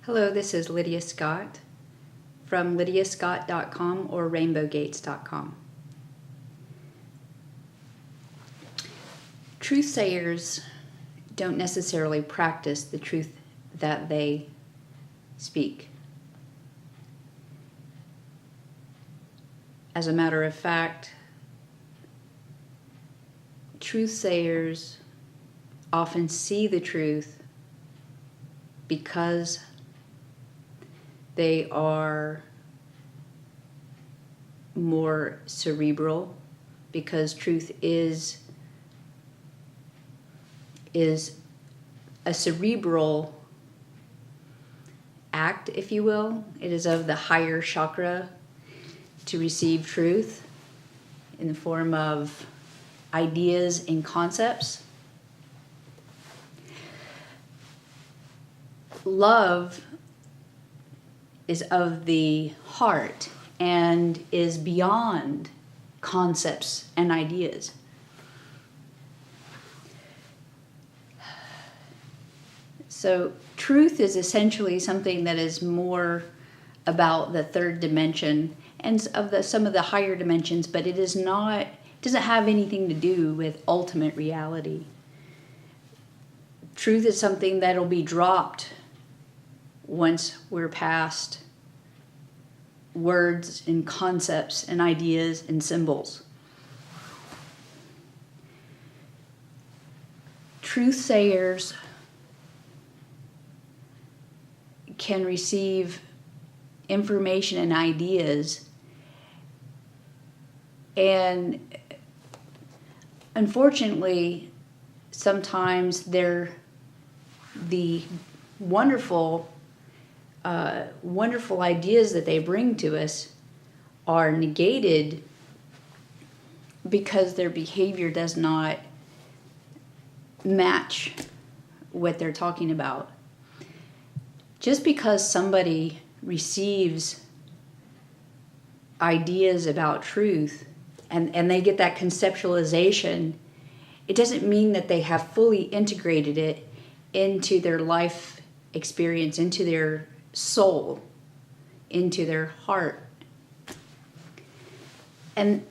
Hello, this is Lydia Scott from lydiascott.com or rainbowgates.com. Truthsayers don't necessarily practice the truth that they speak. As a matter of fact, truthsayers often see the truth because they are more cerebral, because truth is a cerebral act, if you will. It is of the higher chakra to receive truth in the form of ideas and concepts. Love is of the heart and is beyond concepts and ideas. So truth is essentially something that is more about the third dimension and of some of the higher dimensions, but it doesn't have anything to do with ultimate reality. Truth is something that'll be dropped once we're past words and concepts and ideas and symbols. Truthsayers can receive information and ideas, and unfortunately, sometimes the wonderful ideas that they bring to us are negated because their behavior does not match what they're talking about. Just because somebody receives ideas about truth and they get that conceptualization, it doesn't mean that they have fully integrated it into their life experience, into their soul, into their heart. And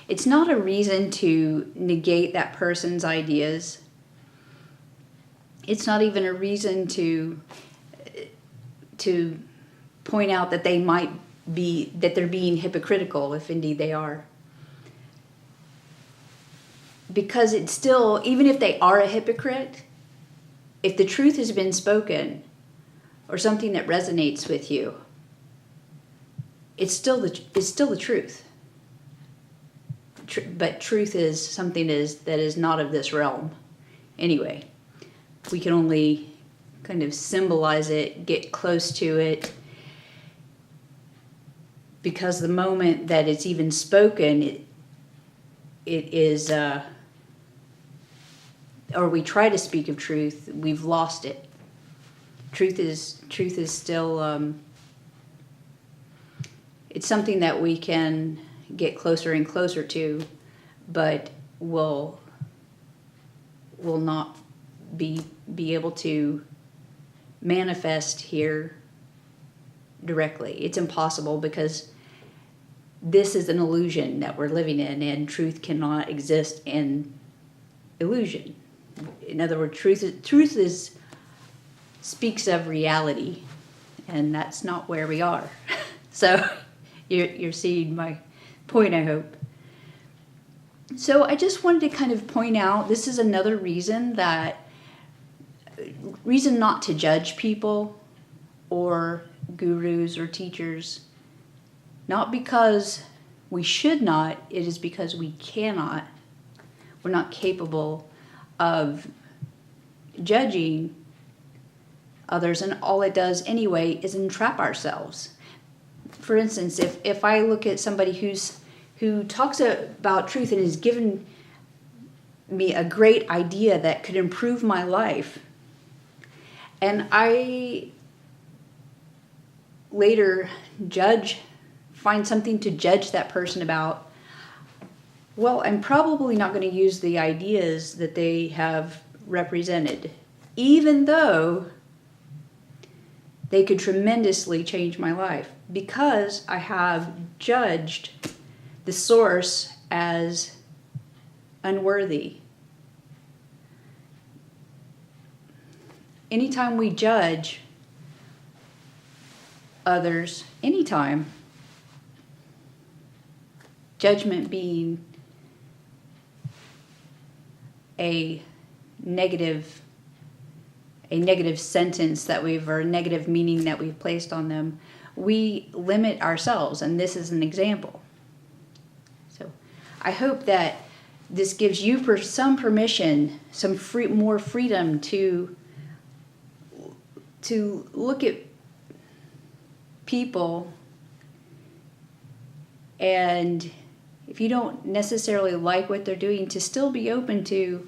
it's not a reason to negate that person's ideas. It's not even a reason to point out that that they're being hypocritical, if indeed they are. Because it's still, even if they are a hypocrite, if the truth has been spoken or something that resonates with you, it's still the truth. But truth is something that is not of this realm. Anyway, we can only kind of symbolize it, get close to it, because the moment that it's even spoken, it is, or we try to speak of truth, we've lost it. Truth is still, it's something that we can get closer and closer to, but will not be able to manifest here directly. It's impossible, because this is an illusion that we're living in, and truth cannot exist in illusion. In other words, truth speaks of reality, and that's not where we are. So you're seeing my point, I hope. So I just wanted to kind of point out, this is another reason not to judge people or gurus or teachers. Not because we should not, it is because we cannot. We're not capable of judging others, and all it does anyway is entrap ourselves. For instance, if I look at somebody who talks about truth and has given me a great idea that could improve my life, and I later find something to judge that person about, well, I'm probably not going to use the ideas that they have represented, even though they could tremendously change my life, because I have judged the source as unworthy. Anytime we judge others, anytime, judgment being a negative sentence that or a negative meaning that we've placed on them, we limit ourselves, and this is an example. So I hope that this gives you some permission, some more freedom to look at people, and if you don't necessarily like what they're doing, to still be open to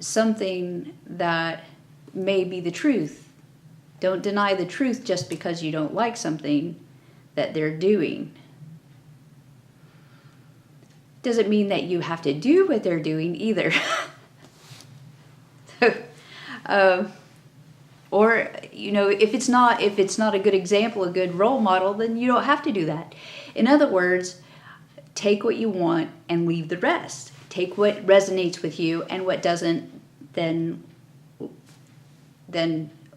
something that may be the truth. Don't deny the truth just because you don't like something that they're doing. Doesn't mean that you have to do what they're doing either. Or, if it's not a good example, a good role model, then you don't have to do that. In other words, take what you want and leave the rest. Take what resonates with you, and what doesn't, then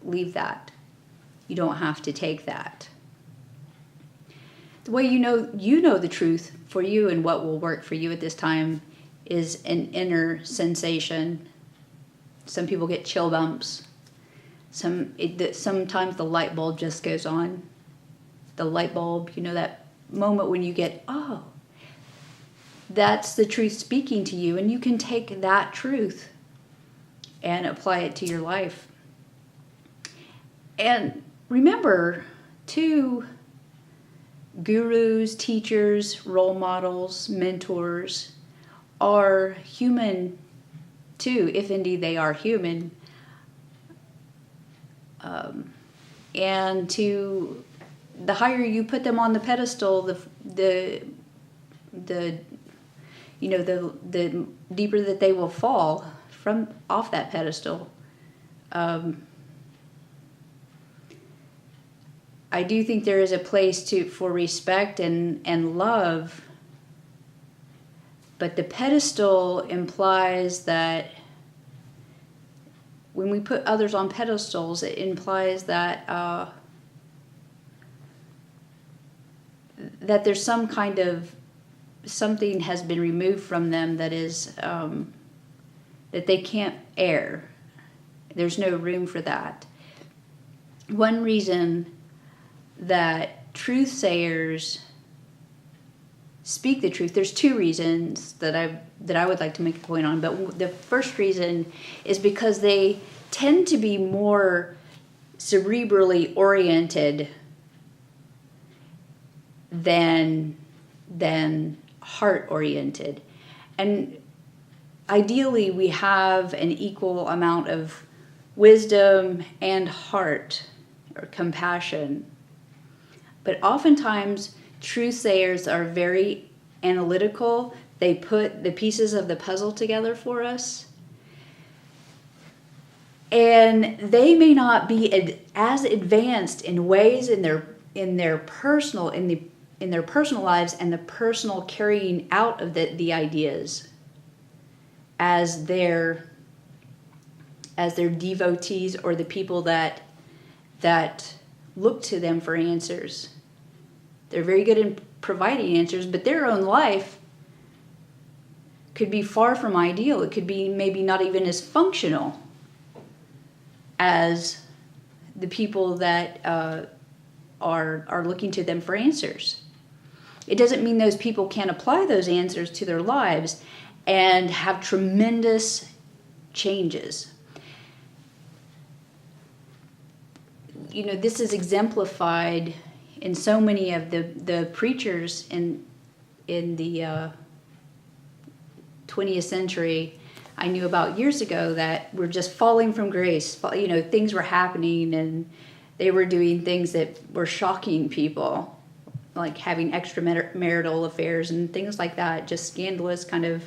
leave that. You don't have to take that. The way you know the truth for you and what will work for you at this time is an inner sensation. Some people get chill bumps. Sometimes the light bulb just goes on. The light bulb, that moment when you get, oh, that's the truth speaking to you, and you can take that truth and apply it to your life. And remember, too, gurus, teachers, role models, mentors are human too, if indeed they are human. And the higher you put them on the pedestal, the deeper that they will fall from off that pedestal. I do think there is a place for respect and love, but the pedestal implies that when we put others on pedestals, it implies that that there's some kind of something has been removed from them that is that they can't air. There's no room for that. One reason that truthsayers speak the truth, there's two reasons that I would like to make a point on, but the first reason is because they tend to be more cerebrally oriented than heart oriented. And ideally we have an equal amount of wisdom and heart or compassion. But oftentimes truthsayers are very analytical. They put the pieces of the puzzle together for us. And they may not be as advanced in ways in their personal lives and the personal carrying out of the ideas as their devotees or the people that look to them for answers. They're very good in providing answers, but their own life could be far from ideal. It could be maybe not even as functional as the people that are looking to them for answers. It doesn't mean those people can't apply those answers to their lives and have tremendous changes. This is exemplified in so many of the preachers in the 20th century I knew about years ago that were just falling from grace. Things were happening and they were doing things that were shocking people, like having extramarital affairs and things like that, just scandalous kind of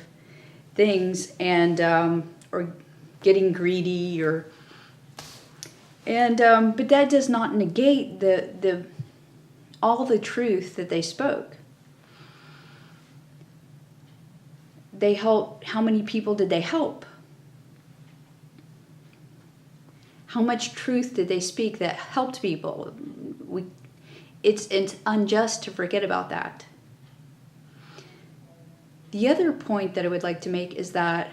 things, and or getting greedy but that does not negate all the truth that they spoke. They helped. How many people did they help? How much truth did they speak that helped people? It's unjust to forget about that. The other point that I would like to make is that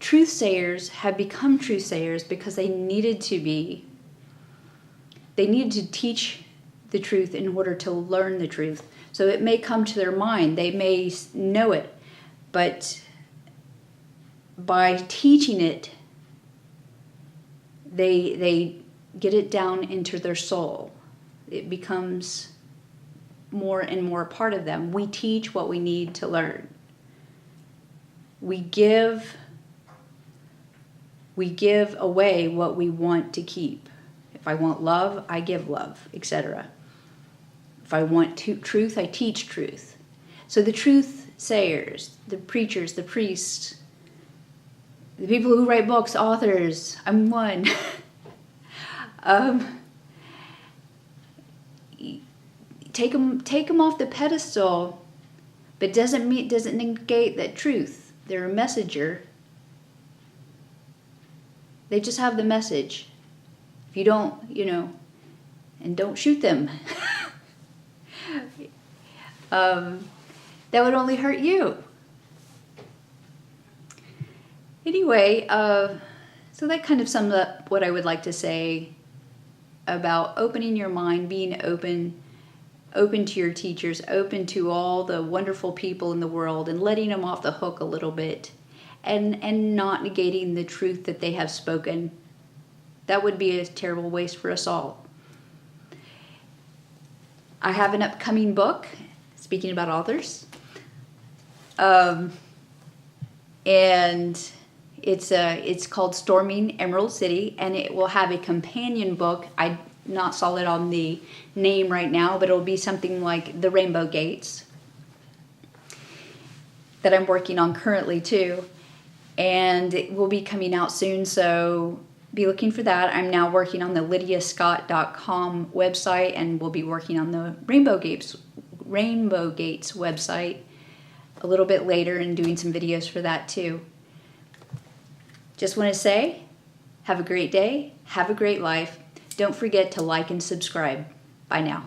truthsayers have become truthsayers because they needed to be. They needed to teach the truth in order to learn the truth. So it may come to their mind. They may know it. But by teaching it, they get it down into their soul. It becomes more and more a part of them. We teach what we need to learn. We give away what we want to keep. If I want love, I give love, etc. If I want truth, I teach truth. So the truthsayers, the preachers, the priests, the people who write books, authors, I'm one. Take them off the pedestal, but doesn't negate that truth. They're a messenger. They just have the message. If you don't, and don't shoot them. That would only hurt you. Anyway, so that kind of sums up what I would like to say about opening your mind, being open to your teachers, open to all the wonderful people in the world, and letting them off the hook a little bit, and not negating the truth that they have spoken. That would be a terrible waste for us all. I have an upcoming book, speaking about authors, and it's called Storming Emerald City, and it will have a companion book. I'm not solid on the name right now, but it'll be something like The Rainbow Gates that I'm working on currently too, and it will be coming out soon, so be looking for that. I'm now working on the lydiascott.com website, and we'll be working on the Rainbow Gates website a little bit later and doing some videos for that too. Just want to say, have a great day, have a great life. Don't forget to like and subscribe. Bye now.